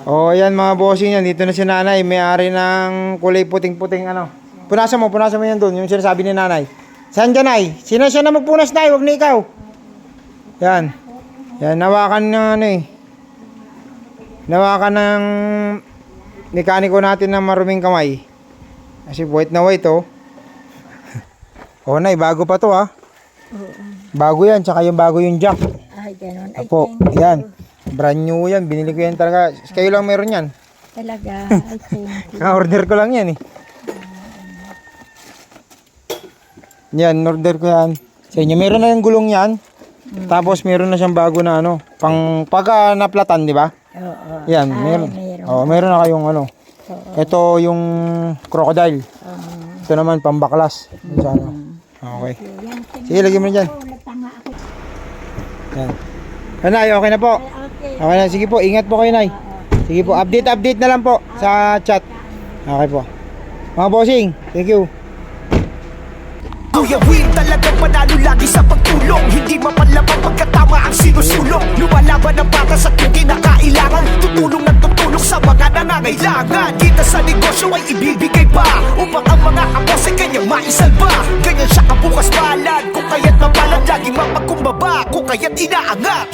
Oh, ayan mga bossing yan. Dito na si nanay. May-ari ng kulay puting-puting ano. Punasan mo yan doon. Yung sinasabi ni nanay. Saan dyan ay? Sino siya na magpunas na huwag na ikaw. Yan. Yan, nawakan ng ano eh. Nawakan ng mekaniko natin ng maruming kamay. Kasi white na white oh. Oh, nay, bago pa to ha. Bago yan, tsaka yung bago yung jack. Ay, ganun. Ay, Apo, thank you. yan. Brand new yan. Binili ko yan talaga. Kayo lang meron yan. Talaga. Ay, thank you. Ka-order ko lang yan eh. Yan, order ko yan. Sa inyo, meron na yung gulong yan. Tapos meron na siyang bago na ano. Pang pagka naplatan, di ba? Oo. Yan, Ay, meron. meron. Oh, meron na kayong ano. Oo. Ito yung crocodile. Ito naman pambaklas. Ano. Okay. Yan, thank Sige, lagyan mo na dyan. you. Nagtanga ako. Yan. Nay, okay na po. Okay. Okay na. Sige po, ingat po kayo, Nay. Sige po, update na lang po sa chat. Okay po. Mga bossing, thank you. Kuya Will, talagang panalo lagi sa pagtulong. Hindi mapalabang pagkatama ang sinusulong. Lumalaban ang batas at yung kinakailangan. Tutulong ng tutulong sa mga nangangailangan. Kita sa negosyo ay ibibigay pa upang ang mga kapos ay kanyang maisalba. Ganyan siya kabukas palad. Kung kaya't mapalad, laging mapagkumbaba. Kung kaya't inaangat.